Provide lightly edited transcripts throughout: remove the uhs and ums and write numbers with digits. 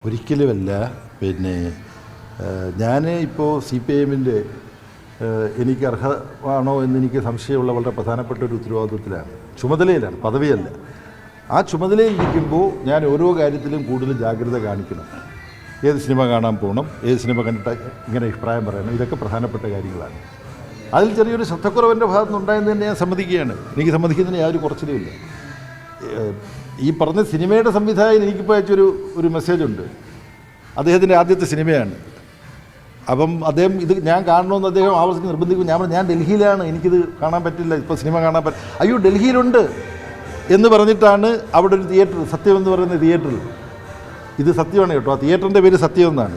ഒരിക്കലുമല്ല. പിന്നെ ഞാൻ ഇപ്പോൾ CPIM-ൻ്റെ എനിക്ക് അർഹമാണോ എന്നെനിക്ക് സംശയമുള്ള വളരെ പ്രധാനപ്പെട്ട ഒരു ഉത്തരവാദിത്വത്തിലാണ്, ചുമതലയിലാണ്, പദവിയല്ല. ആ ചുമതലയിൽ ഇരിക്കുമ്പോൾ ഞാൻ ഓരോ കാര്യത്തിലും കൂടുതൽ ജാഗ്രത കാണിക്കണം. ഏത് സിനിമ കാണാൻ പോകണം, ഏത് സിനിമ കണ്ടിട്ട് ഇങ്ങനെ അഭിപ്രായം പറയണം, ഇതൊക്കെ പ്രധാനപ്പെട്ട കാര്യങ്ങളാണ്. അതിൽ ചെറിയൊരു ശ്രദ്ധക്കുറവിൻ്റെ ഭാഗത്തുനിന്നുണ്ടായെന്ന് തന്നെ ഞാൻ സമ്മതിക്കുകയാണ്. എനിക്ക് സമ്മതിക്കുന്നതിന് യാതൊരു കുറച്ചിലുമില്ല. ഈ പറഞ്ഞ സിനിമയുടെ സംവിധായകൻ എനിക്കിപ്പോൾ അയച്ചൊരു മെസ്സേജുണ്ട്. അദ്ദേഹത്തിൻ്റെ ആദ്യത്തെ സിനിമയാണ്. അപ്പം അദ്ദേഹം ഇത് ഞാൻ കാണണമെന്ന് അദ്ദേഹം ആവർത്തിച്ച് നിർബന്ധിക്കും. ഞാൻ ഡൽഹിയിലാണ്, എനിക്കിത് കാണാൻ പറ്റില്ല, ഇപ്പോൾ സിനിമ കാണാൻ അയ്യോ ഡൽഹിയിലുണ്ട് എന്ന് പറഞ്ഞിട്ടാണ് അവിടെ ഒരു തിയേറ്റർ, സത്യം എന്ന് പറയുന്ന തിയേറ്ററിൽ, ഇത് സത്യമാണ് കേട്ടോ, ആ തിയേറ്ററിൻ്റെ പേര് സത്യം എന്നാണ്.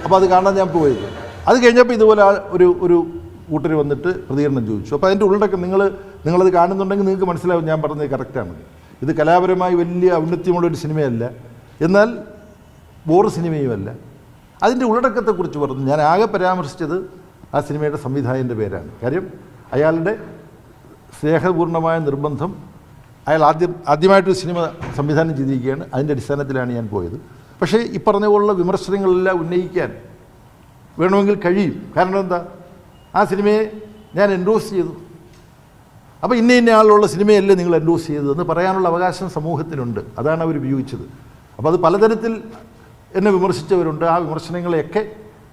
അപ്പോൾ അത് കാണാൻ ഞാൻ പോയത്. അത് കഴിഞ്ഞപ്പോൾ ഇതുപോലെ ഒരു കൂട്ടർ വന്നിട്ട് പ്രതികരണം ചോദിച്ചു. അപ്പോൾ അതിൻ്റെ ഉള്ളടക്കം നിങ്ങളത് കാണുന്നുണ്ടെങ്കിൽ നിങ്ങൾക്ക് മനസ്സിലാവും ഞാൻ പറഞ്ഞത് കറക്റ്റാണ്. ഇത് കലാപരമായി വലിയ ഔന്നത്യമുള്ളൊരു സിനിമയല്ല, എന്നാൽ ബോർ സിനിമയുമല്ല. അതിൻ്റെ ഉള്ളടക്കത്തെക്കുറിച്ച് പറഞ്ഞു. ഞാൻ ആകെ പരാമർശിച്ചത് ആ സിനിമയുടെ സംവിധായകൻ്റെ പേരാണ്. കാര്യം അയാളുടെ സ്നേഹപൂർണ്ണമായ നിർബന്ധം, അയാൾ ആദ്യമായിട്ടൊരു സിനിമ സംവിധാനം ചെയ്തിരിക്കുകയാണ്, അതിൻ്റെ അടിസ്ഥാനത്തിലാണ് ഞാൻ പോയത്. പക്ഷേ ഈ പറഞ്ഞ പോലുള്ള വിമർശനങ്ങളെല്ലാം ഉന്നയിക്കാൻ വേണമെങ്കിൽ കഴിയും. കാരണം എന്താ, ആ സിനിമയെ ഞാൻ എൻഡോസ് ചെയ്തു. അപ്പോൾ ഇന്ന ആളുള്ള സിനിമയല്ലേ നിങ്ങൾ എൻഡോസ് ചെയ്തതെന്ന് പറയാനുള്ള അവകാശം സമൂഹത്തിനുണ്ട്. അതാണ് അവർ ഉപയോഗിച്ചത്. അപ്പോൾ അത് പലതരത്തിൽ എന്നെ വിമർശിച്ചവരുണ്ട്. ആ വിമർശനങ്ങളെയൊക്കെ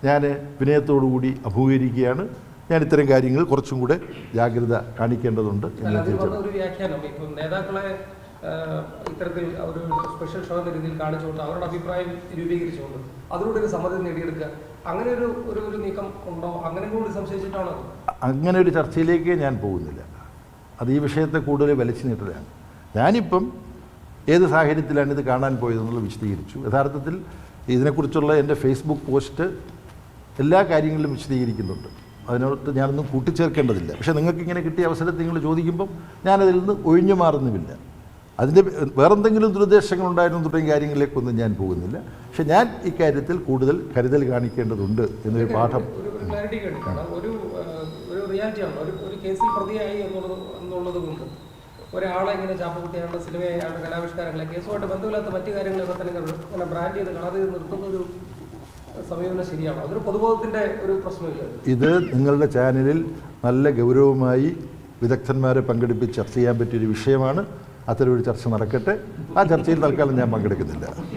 ഞാൻ വിനയത്തോടുകൂടി അഭിമുഖീകരിക്കുകയാണ്. ഞാൻ ഇത്തരം കാര്യങ്ങൾ കുറച്ചും കൂടെ ജാഗ്രത കാണിക്കേണ്ടതുണ്ട് എന്ന് ഒരു വ്യാഖ്യാനം ഇപ്പം നേതാക്കളെ ഇത്തരത്തിൽ ഒരു സ്പെഷ്യൽ ഷോ എന്ന രീതിയിൽ കാണിച്ചുകൊണ്ട് അവരുടെ അഭിപ്രായം രൂപീകരിച്ചുകൊണ്ട് അതിലൂടെ ഒരു സമ്മതി നേടിയെടുക്കുക, അങ്ങനെ ഒരു നീക്കം ഉണ്ടോ? അങ്ങനെ കൂടി സംശയിച്ചിട്ടാണോ? അങ്ങനെ ഒരു ചർച്ചയിലേക്ക് ഞാൻ പോകുന്നില്ല. അത് ഈ വിഷയത്തെ കൂടുതൽ വലിച്ചു നീട്ടലാണ്. ഞാനിപ്പം ഏത് സാഹചര്യത്തിലാണ് ഇത് കാണാൻ പോയതെന്നുള്ളത് വിശദീകരിച്ചു. യഥാർത്ഥത്തിൽ ഇതിനെക്കുറിച്ചുള്ള എൻ്റെ ഫേസ്ബുക്ക് പോസ്റ്റ് എല്ലാ കാര്യങ്ങളിലും വിശദീകരിക്കുന്നുണ്ട്. അതിനോട് ഞാനൊന്നും കൂട്ടിച്ചേർക്കേണ്ടതില്ല. പക്ഷേ നിങ്ങൾക്ക് ഇങ്ങനെ കിട്ടിയ അവസരത്തിൽ നിങ്ങൾ ചോദിക്കുമ്പം ഞാനതിൽ നിന്ന് ഒഴിഞ്ഞു മാറുന്നുമില്ല. അതിൻ്റെ വേറെന്തെങ്കിലും ദുരുദ്ദേശങ്ങളുണ്ടായിരുന്നു തുടങ്ങിയ കാര്യങ്ങളിലേക്കൊന്നും ഞാൻ പോകുന്നില്ല. പക്ഷെ ഞാൻ ഇക്കാര്യത്തിൽ കൂടുതൽ കരുതൽ കാണിക്കേണ്ടതുണ്ട് എന്നൊരു പാഠം. ഒരു റിയാലിറ്റിയാണ്, ഒരു കേസിൽ പ്രതിയായി എന്നുള്ളത് കൊണ്ട് ഒരാളെ ഇങ്ങനെ ചാപ്പുകുട്ടിയാണ്ട് സിനിമയാണ്ട് കലാവിഷ്കാരങ്ങളെ കേസുമായിട്ട് ബന്ധമില്ലാത്ത മറ്റു കാര്യങ്ങളൊക്കെ തന്നെ ഇങ്ങനെ ബ്രാൻഡ് ചെയ്ത് കളർ ചെയ്ത് നിർത്തുന്ന ഒരു സമീപനം ശരിയാണോ? അതൊരു പൊതുബോധത്തിൻ്റെ ഒരു പ്രശ്നമില്ല. ഇത് നിങ്ങളുടെ ചാനലിൽ നല്ല ഗൗരവമായി വിദഗ്ധന്മാരെ പങ്കെടുപ്പിച്ച് ചർച്ച ചെയ്യാൻ പറ്റിയൊരു വിഷയമാണ്. അത്തരമൊരു ചർച്ച നടക്കട്ടെ. ആ ചർച്ചയിൽ തൽക്കാലം ഞാൻ പങ്കെടുക്കുന്നില്ല.